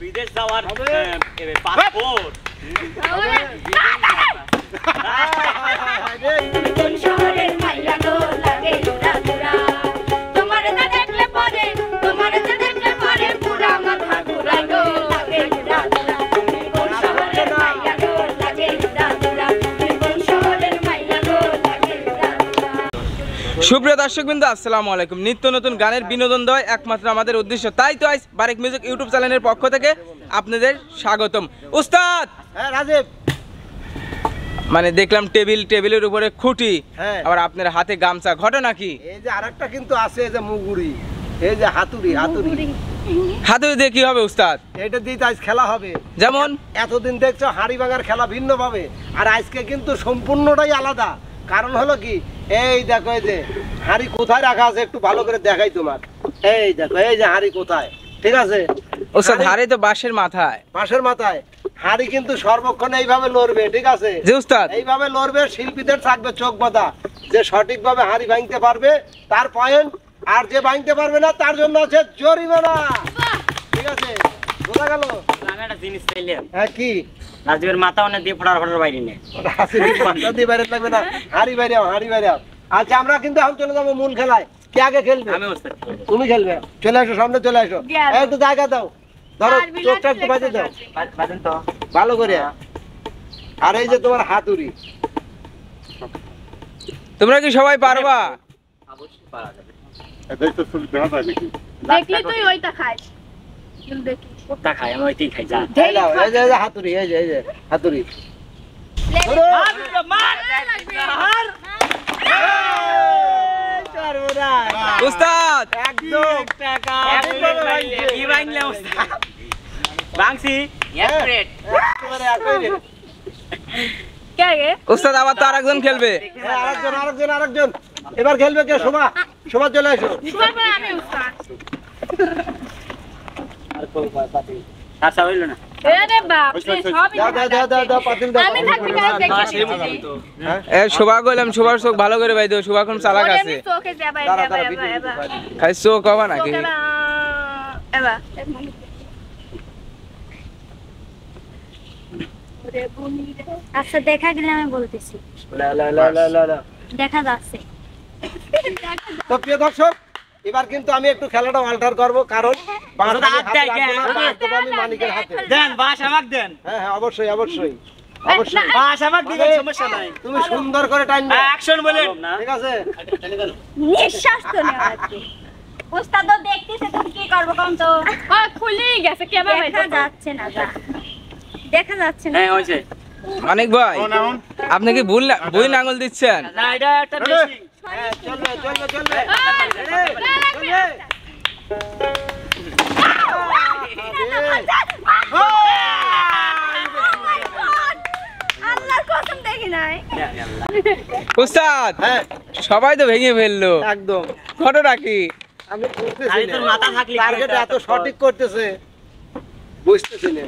বিদেশ যাওয়ার পাসপোর্ট সুপ্রিয় দর্শকবৃন্দ আসসালামু আলাইকুম। নিত্য নতুন গানের বিনোদন দেওয়া একমাত্র আমাদের উদ্দেশ্য, তাই তো আজ বারেক মিউজিক ইউটিউব চ্যানেলের পক্ষ থেকে আপনাদের স্বাগতম। উস্তাদ রাজীব, মানে দেখলাম টেবিলের উপরে খুঁটি, আবার আপনার হাতে গামছা, ঘটনা কি? এই যে আরেকটা কিন্তু আছে, এই যে মুগুরি, এই যে হাতুড়ি হাতুড়ি দিয়ে কি হবে উস্তাদ? এটা দিয়ে আজ খেলা হবে। যেমন এতদিন দেখছো হাড়ি ভাঙার খেলা ভিন্ন ভাবে, আর আজকে কিন্তু সম্পূর্ণটাই আলাদা। কারণ হলো কি, এই দেখো এই যে হাড়ি কোথায় রাখা আছে একটু ভালো করে দেখাই তোমার। এই দেখো এই যে হাড়ি কোথায়, ঠিক আছে উস্তাদ? হাড়ি তো বাঁশের মাথায়। বাঁশের মাথায় হাড়ি কিন্তু সর্বক্ষণ এইভাবে লড়বে, ঠিক আছে জি উস্তাদ? এইভাবে লড়বে, শিল্পীদের থাকবে চোখ বাঁধা, যে সঠিকভাবে হাড়ি ভাঙতে পারবে তার পয়েন্ট, আর যে ভাঙতে পারবে না তার জন্য আছে জরিমানা। ঠিক আছে, বোঝা গেল? আমি একটা জিনিস চাইলাম। হ্যাঁ কি? রাজীবের মাথা অনেক দিয়ে ফোটার বাইরে নেই, মাথা দিয়ে বাইরে লাগবে না, হাড়ি বাইরে আও। আচ্ছা, আমরা কিন্তু এখন চলে যাবো মূল খেলায়। কে আগে খেলবে? আমি উস্তাদ। তুমি খেলবে। চলে আসো, সামনে চলে আসো, একটু জায়গা দাও, ধরো চোখটা একটু বাজে দাও বাজেন তো ভালো করে। আর এই যে তোমার হাতুড়ি, তোমরা কি সবাই পারবা? অবশ্যই পারা যাবে। দেখলি তুই ওইটা খাস, দেখি কোথা খাই? আমি ওইটাই খাই। যা এই নাও, এই যে হাতুড়ি, এই যে হাতুড়ি। উস্তাদ একদম কি ভাঙলে উস্তাদ? ভাঙছি এক্সপ্রেট। কে গে উস্তাদ আবার তো আরেকজন খেলবে। আরেকজন এবার খেলবে কে? শোভা চলে আসো। সুপার করে আমি উস্তাদ। আচ্ছা হইল না। আরে বাপ রে, সবই দাও পাতিল দাও। আমি থাকতে গাছ দেখি। এ শোভা কইলাম, শোভার চোখ ভালো করে বাই দিও, শোভা কোন চালাক আছে, আমি চোখে যাবা খাই চোখ হবা নাকি? এবা আচ্ছা, দেখা গেলে আমি বলতেছি, দেখা যাচ্ছে। তো প্রিয় দর্শক, এবার কিন্তু আমি একটু খেলাটা অল্টার করব, কারণ আমি মানিকের হাতে দেন বাস আমাকে দেন। হ্যাঁ অবশ্যই বাস আমাকে দিবেন, সমস্যা নাই। তুমি সুন্দর করে টাইম দাও, অ্যাকশন বলেন। ঠিক আছে? নিঃশ্বাস তো নেওয়া আছে। উস্তাদ দেখতেছে, তুমি কি করবো কোন? তো খুলেই গেছে, কেমন দেখা যাচ্ছে না, দেখা যাচ্ছে না। হ্যাঁ হইছে। মানিক ভাই, আপনি কি ভুল আঙুল দিচ্ছেন? না, এটা একটা বেশি। হ্যাঁ চলবে। আল্লাহর কসম দেখি নাই। উস্তাদ হ্যাঁ সবাই তো ভেঙে ফেললো, একদম। ঘটনা কি? আমি বুঝতেছি আরে তোর মাথা থাকলে টার্গেট এত সঠিক করতেছে, বুঝতেছি না।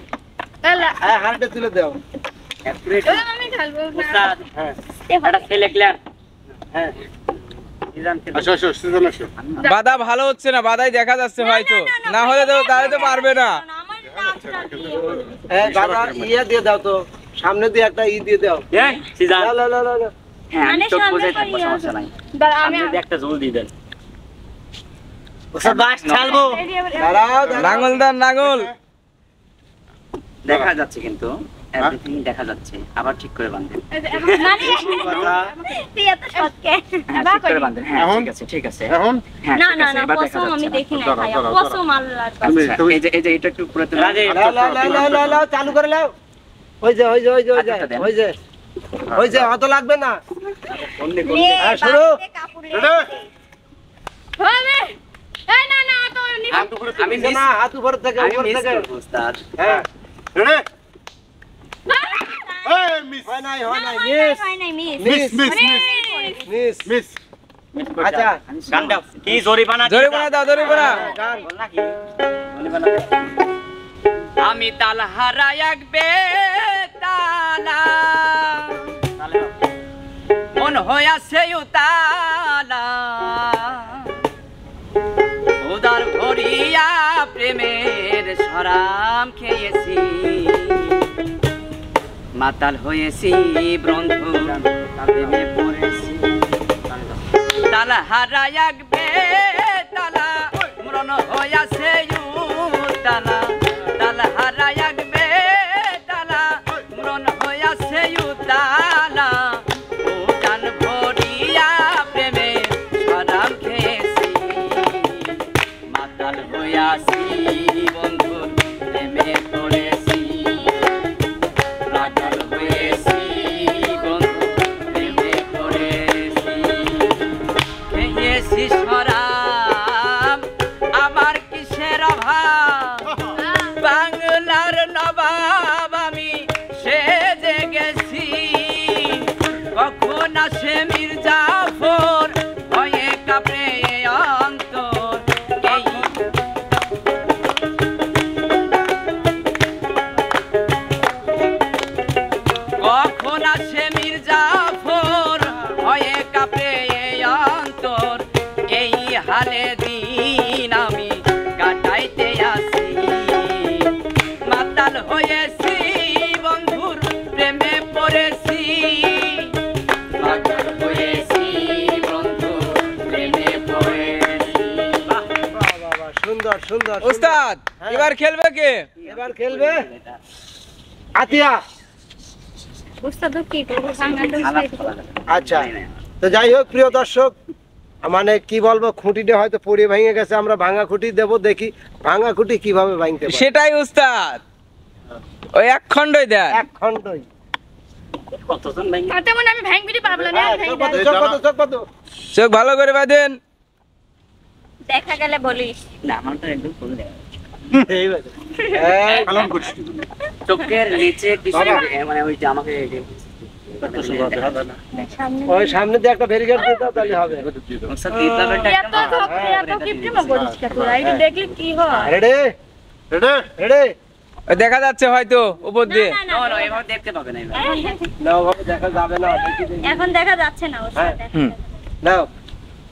হ্যাঁ হাড়িটা তুলে দাও। আমি খেলবো না। উস্তাদ হ্যাঁ এটা খেলে ক্লিয়ার। হ্যাঁ বাধা ভালো হচ্ছে না, বাধাই দেখা যাচ্ছে হয়তো, না হলে তো তাহলে তো পারবে না। আমার নাচটা দিয়ে হ্যাঁ দাদা ইয়ে দিয়ে দাও তো, সামনে দিয়ে একটা দিয়ে দাও। এই সিজন। লা। হ্যাঁ আমি মানে চোখ সামনে বুঝে থাকবো, করিয়া সমস্যা নাই। দাঁড়া আমি আমি একটা জল দিয়ে দেন। উস্তাদ বাস চালবো। দাঁড়াও নাঙ্গল দান, নাঙ্গল। দেখা যাচ্ছে কিন্তু এভরিথিং দেখা যাচ্ছে। আবার ঠিক করে বাঁধেন। মানে তুই এত শটকে ঠিক করে বাঁধেন। হ্যাঁ ঠিক আছে। এখন হ্যাঁ না ঠিক না আছে, না, এবার দেখা কসম আমি যাচ্ছে না। দেখি নাই ভাইয়া, কসম আল্লাহর কসম। আচ্ছা, এই যে এটা একটু পুরো লাও চালু করে লাও। ওই যে অত লাগবে না। রে হ্যাঁ, শুরু। বাড়িতে কাপড় লে। হবে। এই না না তো আমি না হাত উপরে থেকে আমি উপর মিস থেকে। করব উস্তাদ। হ্যাঁ হয় নাই মিস হয় নাই মিস। মিস মিস করতে আচ্ছা। হবে। গান দাও। কি জরিমানা দিতে জরিমানা দাও, জরিমানা। গান বল নাকি? জরিমানা দাও। আমি তাল হারাই এক বেতালা, মন হইয়াছে উতালা, মাতাল হয়েছি বন্ধু প্রেমে পড়েছি তালা হারায় একবে তালা মরণ হইয়াছে তালা তালা হারায় একবে তালা মরণ হইয়াছে তালা ও জান ভরিয়া প্রেমে সারাম খেয়েছি মাতাল হইয়াছি বন্ধু প্রেমে পড়েছি মাতাল হয়েছি বন্ধু প্রেমে পড়েছি খেয়েছি শরাব আমার কিসের অভাব বাংলার নবাব আমি সেজে গেছি কখন আসে মির্জাফর ভয়ে কাঁপে অন্তর এই কখন আসে মির্জাফর ভয়ে কাঁপে অন্তর এই হালে দিন আমি কাটাইতে আসি মাতাল হয়েছি বন্ধুর প্রেমে পড়েছি মাতাল হয়েছি বন্ধু প্রেমে পড়েছি বাবা সুন্দর সুন্দর উস্তাদ এবার খেলবে কে? এবার খেলবে আতিয়া। উস্তাদ কি করবো আচ্ছা তো যাই হোক প্রিয় দর্শক মানে কি বলবো খুঁটিটা হয়তো পড়ে ভেঙে গেছে আমরা ভাঙা খুঁটি দেব দেখি ভাঙা খুঁটি কিভাবে ভাঙতে পারে সেটাই উস্তাদ ওই এক খণ্ডই দেয় এক খণ্ডই কতজন ভাই তেমন আমি ভাঙবিটি পারবো না চোখ পাতো, চোখ পাতো, চোখ পাতো। চোখ ভালো করে বাঁধেন দেখা গেলে বলিস না আমার তো একদম খুলে দেওয়া এই বাজে। এই, চোখের নিচে কিছু মানে ওই যে আমাকে ওই সামনে দিয়ে একটা ব্যারিকেড দিয়ে দাও তাহলে হবে এত কিপটিমা করিস কে তোরা এটা দেখলে কি হয় রেডি রেডি ওই দেখা যাচ্ছে হয়তো উপর দিয়ে না, না, না না, না এভাবে দেখতে পাবে না এবার নাও ভাবে দেখা যাবে না দেখি দেখি। এখন দেখা যাচ্ছে না উস্তাদ হুম। নাও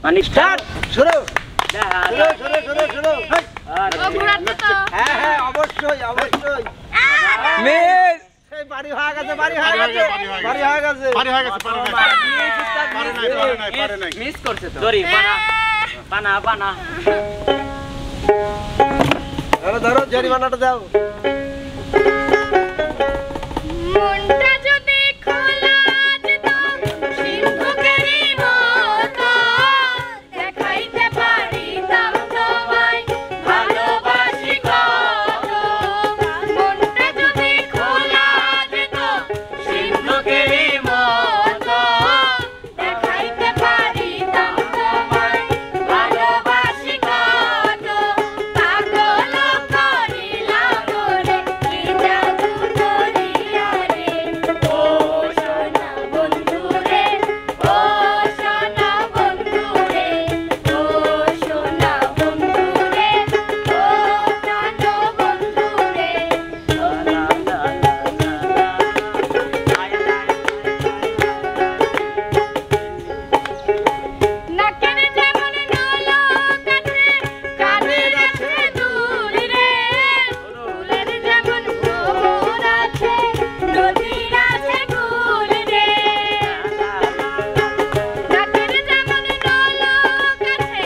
মানে স্টার্ট শুরু শুরু শুরু শুরু শুরু ও ঘোরাচ্ছে তো হ্যাঁ হ্যাঁ অবশ্যই অবশ্যই মিস এই বাড়ি হয়ে গেছে বাড়ি হয়ে গেছে বাড়ি হয়ে গেছে মিস করছে তো দড়ি বানা বানা বানা ধরো ধরো জরিমানাটা দাও মনটা যদি খোলা যেত সিন্ধুকেরই মতো দেখাইতে পারিতাম তোমায় ভালোবাসি কত মনটা যদি খোলা যেত সিন্ধুকেরই মতো দেখাইতে পারিতাম তোমায় ভালোবাসি কত পাগল করিলাম রে কি জাদু করিয়া রে ও সোনা বন্ধু রে ও সোনা বন্ধু রে ও সোনা বন্ধু রে ও প্রাণ বন্ধু রে নাকের যেমন নলক আছে কানের আছে দুল রে ফুলের যেমন ভোর আছে নদীর আছে কুল রে নাকের যেমন নলক আছে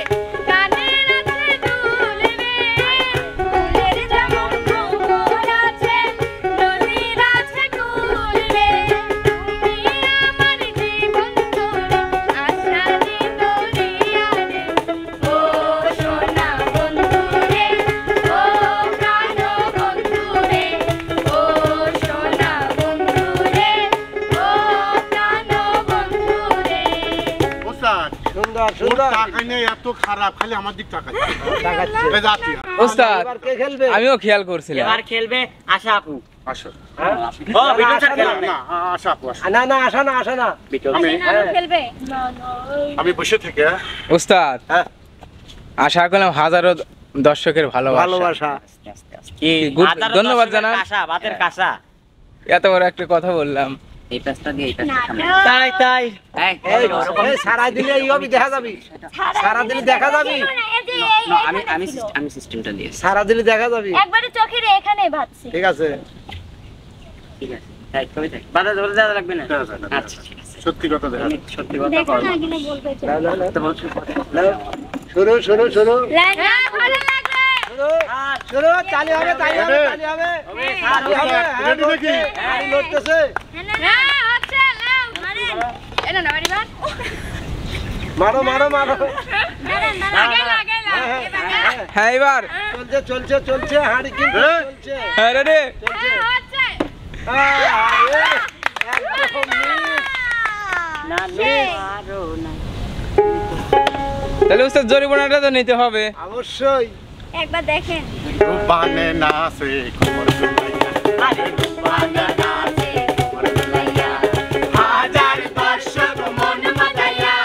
কানের আছে দুল রে ফুলের যেমন ভোর আছে নদীর আছে কুল রে তুমি আমার জীবন তোরে আশা দিতরিয়া রে ও সোনা বন্ধু রে ও প্রাণ বন্ধু রে ও সোনা বন্ধু রে ও প্রাণ বন্ধু রে সুন্দর সুন্দর এত খারাপ খালি আমার দিক তাকাচ্ছে দেখাচ্ছে এই জাতি উস্তাদ এবার কে খেলবে আমিও খেয়াল করছিলাম এবার খেলবে আশা আপু আসো হ্যাঁ? ও বিটু স্যার না, খেলবে না আসা আপু আসো না না আসা না আসা না বিটু আমি খেলবে আমি বসে থেকে উস্তাদ হ্যাঁ আশা করলাম হাজারো দর্শকের ভালোবাসা ভালোবাসা কি Good- ধন্যবাদ জানান। কাঁসা ভাতের কাঁসা এত বড় একটা কথা বললাম এই পেছটা দিয়ে এই পেছটা না, সামনে না। তাই তাই এই এই সারা দিলে এই হবে দেখা যাবে সারা দিলে দেখা যাবে আমি সিস্টেমটা দিয়েছি সারা দিলে দেখা যাবে একবারে চোখের এখানে ভাবছি ঠিক আছে ঠিক আছে তাই কই থাক বাধা ধরে দেওয়া লাগবে না দেওয়া যায় না, দেওয়া আচ্ছা ঠিক আছে সত্যি কথা দেখা আমি সত্যি কথা দেখো বলবো না কিনা বলবে যে। তো বলছি শুরু শুরু শুরু লাইন ভালো লাগবে। শুরু শুরু তালি হবে তালি হবে তালি হবে তালি হবে হ্যাঁ রেডি নাকি? হাড়ি লড়তেছে হ্যাঁ হচ্ছে লাও মারেন। এটা না বাড়ি বার মারো মারো মারো দাঁড়ান দাঁড়ান আগে লাগে লাগে হ্যাঁ এবার চলছে চলছে চলছে হাড়ি কিন্তু হ্যাঁ। চলছে হ্যাঁ রেডি চলছে হচ্ছে আরে, একদম মিস। না নো আরো না তাহলে উস্তাদ জরিমানাটা তো নিতে হবে। অবশ্যই একবার দেখেন। বানে নাচে কোমর দুলাইয়া আরে বানা নাচে কোমর দুলাইয়া হাজার দর্শক মন মাতাইয়া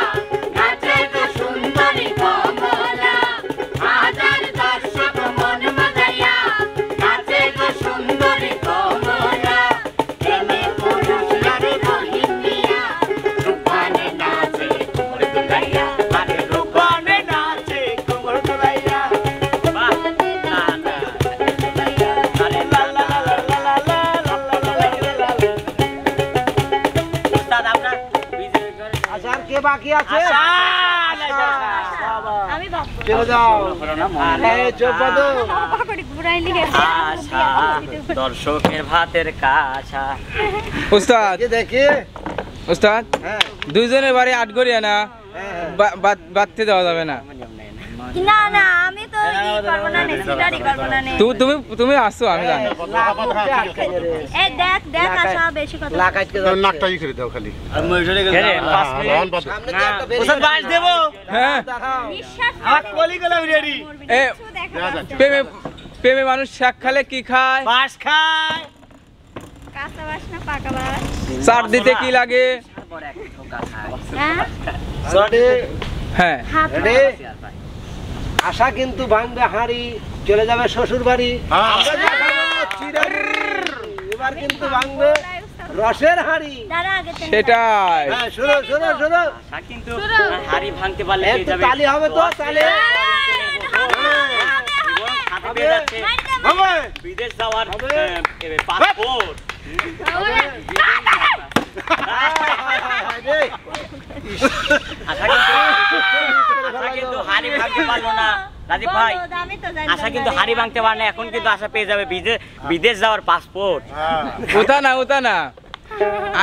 নাচে তো সুন্দরী কমলা হাজার দর্শক মন মাতাইয়া নাচে তো সুন্দরী কমলা প্রেমে পুরুষ আরে রহিমিয়া রূপানে নাচে কোমর দুলাইয়া আরে রূপানে নাচে কোমর দুলাইয়া বাহ না না আরে লা লা লা লা লা লা লা লা উস্তাদ আপনার বিজয় করে আচ্ছা আর কে বাকি আছে আমি বাপ চলে যাও এই চোপ বাঁধো বাবা করে ঘুরাইলি আশা দর্শকের ভাতের কাছা উস্তাদ দেখি উস্তাদ হ্যাঁ দুইজনের বাড়ি আট গড়িয়া না হ্যাঁ বাঁধতে দেওয়া যাবে না। না না আমি তো ই করব না নেসিটারি করব না নে তুমি তুমি আসছো আমি জানি। এই দেখ দেখ আসা বেশি কথা লাগাইতে নাকটা ই করে দাও খালি কেরে 5 মিনিট রহন বাদ সামনে দিয়ে একটা বেরিয়ে উস্তাদ বাস দেব হ্যাঁ দেখাও বিশ্বাস আমার কলি গেলাম রেডি এ দেওয়া যাচ্ছে প্রেমে প্রেমে মানুষ শাক খালে কি খায়? বাস খায় কাঁচা বাস না পাকা বাস চার দিতে কি লাগে? বড় এক ঠোকা খায় হ্যাঁ রেডি হ্যাঁ হাত রেডি আশা কিন্তু ভাঙবে হাঁড়ি চলে যাবে শ্বশুর বাড়ি হ্যাঁ। আমরা দেখাবো চিড়ের। এবার কিন্তু ভাঙবে রসের হাঁড়ি দাঁড়া আগে তেল সেটাই। হ্যাঁ শুরু শুরু শুরু আশা কিন্তু হাড়ি ভাঙতে পারলে পেয়ে একটু যাবে তালি হবে তো তালি হাতে পেয়ে যাচ্ছে হবে বিদেশ যাওয়ার হবে। পাসপোর্ট আশা কিন্তু হাড়ি ভাঙতে পারলো না রাজীব ভাই বলো, আমি তো জানি আশা কিন্তু হাড়ি ভাঙতে পারে না এখন কিন্তু আশা পেয়ে যাবে বিদেশ যাওয়ার পাসপোর্ট হ্যাঁ ওটা না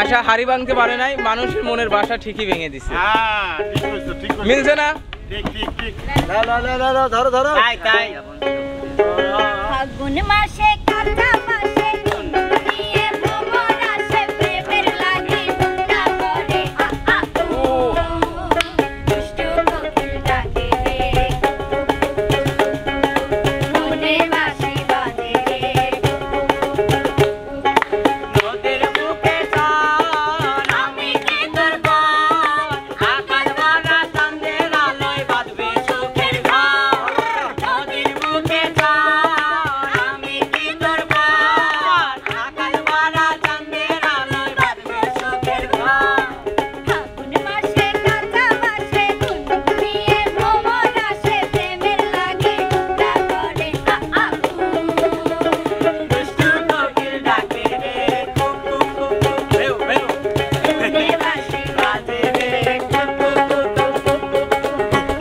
আশা হাড়ি ভাঙতে পারে নাই, মানুষের মনের বাসা ঠিকই ভেঙে দিছে। হ্যাঁ ঠিক কইছো ঠিক কইছো মিলছে না? ঠিক ঠিক ঠিক ধরো ধরো তাই তাই ফাগুন মাসে কাঁচা মাসে নিয়ে ভ্রমণ আসে প্রেমের লাগি বুটা করে আ উ দুষ্টু কোকিল ডাকে রে মনে বাঁশি বাজে রে নদীর বুকে চল আমি কি তোর বল আকাশ ভরা চাঁদের আলোয় বাঁধবে সুখের ঘর নদীর বুকে চল আমি কি তোর বল আকাশ ভরা চাঁদের আলোয় বাঁধবে সুখের ঘর ফাগুন মাসে কাঁচা মাসে নিয়ে ভ্রমণ আসে প্রেমের লাগি বুটা করে আ দুষ্টু কোকিল ডাকে রে কুক কুক কুক কুক বেউ বেউ মনে বাঁশি বাজে রে কুক কুক কুক কুক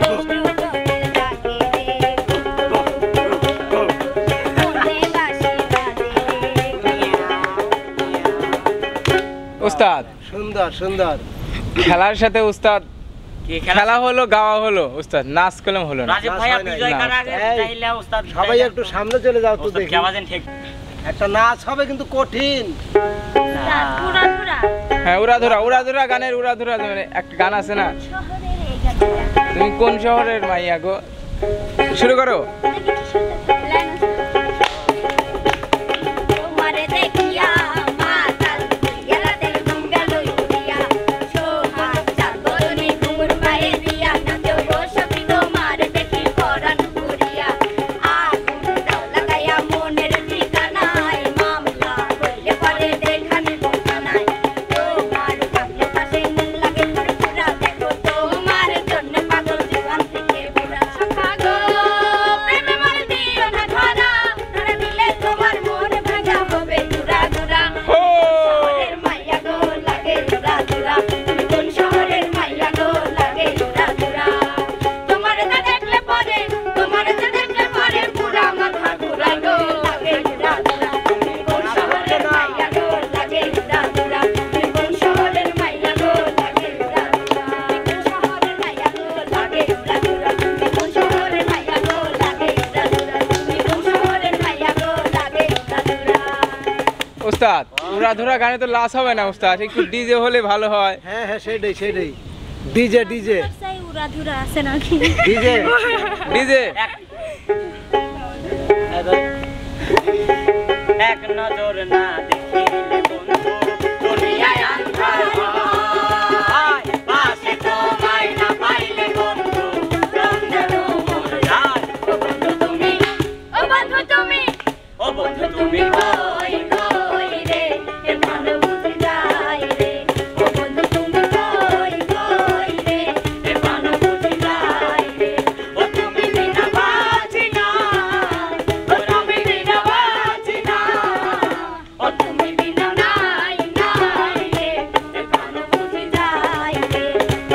দুষ্টু কোকিল ডাকে রে মনে বাঁশি বাজে রে উস্তাদ সুন্দর সুন্দর খেলার সাথে উস্তাদ কি খেলা হলো, গাওয়া হলো, উস্তাদ নাচ কলম হলো না। রাজীব ভাইয়া বিজয় না। করার আগে এই, চাইলে উস্তাদ সবাই একটু সামনে চলে যাও তো উস্তাদ দেখি কি আওয়াজেন ঠিক একটা নাচ হবে কিন্তু কঠিন পুরা পুরা হ্যাঁ উড়াধুরা গানের উড়াধুরা মানে একটা গান আছে না, শহরের এই গানটা তুমি কোন শহরের মাইয়া গো? শুরু করো। তোমারে দেখিয়া মাতাল ইয়ারা দেখ গঙ্গা লই উড়িয়া সোহা চাঁদনি ঘুমুর মায়ে দিয়া নাচো গো সখী তোমারে দেখি পরাণ পুরিয়া আগুন দাও লাগাইয়া মনের ঠিকানায় মামলা কইলে পরে দেখানি বোকানায় তোমার কাছে পাশে মন লাগে তোর পুরা দেখো তোমার জন্য পাগল জীবন থেকে পুরা সখা গো প্রেমে মর দিও না উস্তাদ উড়াধুরা গানে তো লাস হবে না উস্তাদ, একটু ডিজে হলে ভালো হয়। হ্যাঁ হ্যাঁ সেটাই সেটাই, ডিজে ডিজে সাই উড়াধুরা আছে নাকি? ডিজে ডিজে এক নজর না দেখিলে বন্ধু দুনিয়ায় আন্ধার হয়, পাশে তোমায় না পাইলে বন্ধু প্রাণ যেন মরে যায়। ও বন্ধু তুমি, ও বন্ধু তুমি, ও বন্ধু তুমি কই কই রে এ প্রাণ বুঝি যায় রে। ও বন্ধু তুমি কই কই রে এ প্রাণ বুঝি যায় রে। ও তুমি বিনা বাঁচি না, ও আমি বিনা বাঁচি না। ও তুমি বিনা নাই নাই রে এ প্রাণ বুঝি যায় রে।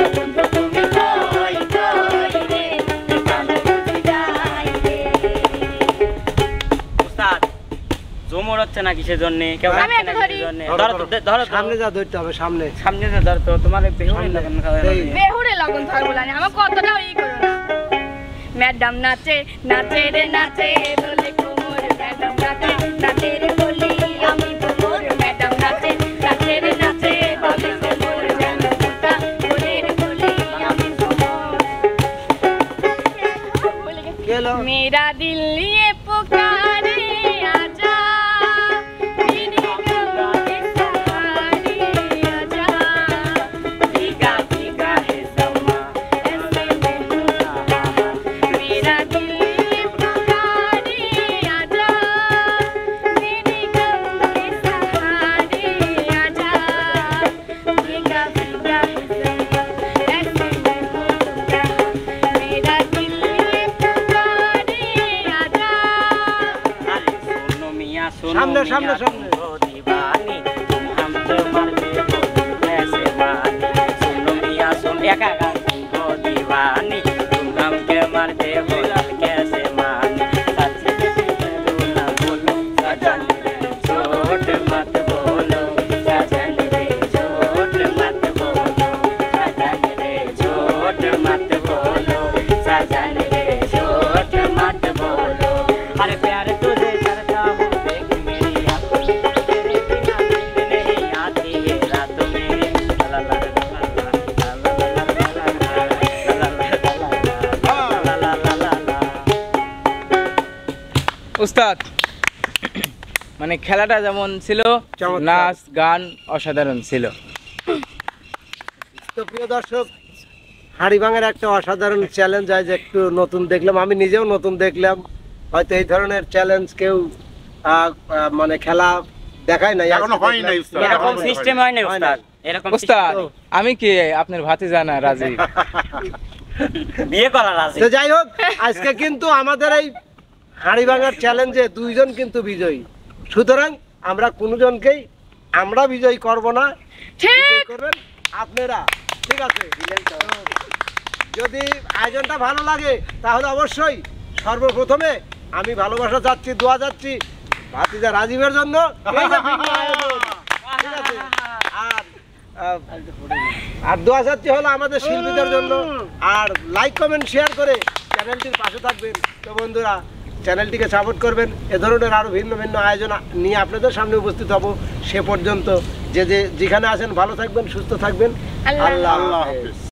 ও বন্ধু তুমি কই কই রে এ প্রাণ বুঝি যায় রে। উস্তাদ জমর হচ্ছে না কিসের জন্য? কেউ আমি রাখছে একটা না ধরি। কিসের জন্য? ধরো তো, ধরো তো। সামনে যা ধরতে হবে সামনে। সামনে যে ধরো তো, তোমার বেহুনি লগন খাওয়া এই। বেহুরে লগন ধরবো না, আমার কতটাও ই করো না। ম্যাডাম নাচে নাচে রে নাচে দোলে কোমর, ম্যাডাম নাচে নাচে রে বলি আমি কোমর, ম্যাডাম নাচে নাচে রে নাচে দোলে কোমর, যেন ফুটা বলির বলি আমি কোমর। কি হলো? मेरा दिल ये पुकारे आजा, मेरी गम के सहारे आजा, भीगा भीगा है समा ऐसे में हूँ। मेरा दिल ये पुकारे आजा, मेरी गम के सहारे आजा, भीगा भीगा है समा ऐसे में हूँ। मेरा दिल ये पुकारे आजा। सुनो मियां सुनो सामने, मियां, सामने, सामने। तुम हो दीवानी, तुम हम तुम्हारे बोल कैसे मानी। सुनो मियां सुन एका गा, तुम हो दीवानी, तुम हम के मरते बोल कैसे मानी। सच ना बोलो सजन रे, झूठ मत बोलो सजन रे, झूठ मत बोलो सजन रे, झूठ मत बोलो सजन रे, झूठ मत बोलो। अरे प्यार तुझे करता हूँ देख मेरी आंखों में, तेरे बिना नींद नहीं आती है रातों में। ला ला ला ला ला ला ला ला ला ला ला। উস্তাদ মানে খেলাটা যেমন ছিল, চমৎকার। নাচ গান অসাধারণ ছিল। তো প্রিয় দর্শক, হাড়িভাঙের একটা অসাধারণ চ্যালেঞ্জ আজ একটু নতুন দেখলাম, আমি নিজেও নতুন দেখলাম। হয়তো এই ধরনের চ্যালেঞ্জ কেউ মানে খেলা দেখায় নাই, এখনো হয় নাই উস্তাদ। এরকম সিস্টেম হয় না হয় না। উস্তাদ, এরকম উস্তাদ তো। আমি কি আপনার ভাতিজা না রাজি? system বিয়ে করার আছে। তো যাই হোক, আজকে কিন্তু আমাদের এই হাড়িভাঙার চ্যালেঞ্জে দুইজন কিন্তু বিজয়ী, সুতরাং আমরা কোনোজনকেই আমরা বিজয়ী করব না, বিজয়ী করবেন আপনারা। ঠিক আছে? তো যদি আয়োজনটা ভালো লাগে তাহলে অবশ্যই সর্বপ্রথমে আমি ভালোবাসা চাচ্ছি, দোয়া চাচ্ছি ভাতিজা রাজীবের জন্য। এই যে ভিন্ন আয়োজন, ঠিক আছে? আর দোয়া চাচ্ছি হলো আমাদের শিল্পীদের জন্য। আর লাইক কমেন্ট শেয়ার করে চ্যানেলটির পাশে থাকবেন। তো বন্ধুরা, চ্যানেলটিকে সাপোর্ট করবেন। এ ধরনের আরো ভিন্ন ভিন্ন আয়োজন নিয়ে আপনাদের সামনে উপস্থিত হব। সে পর্যন্ত যেখানে আছেন ভালো থাকবেন, সুস্থ থাকবেন। আল্লাহ আল্লাহ আল্লাহ হাফেজ। হাফেজ।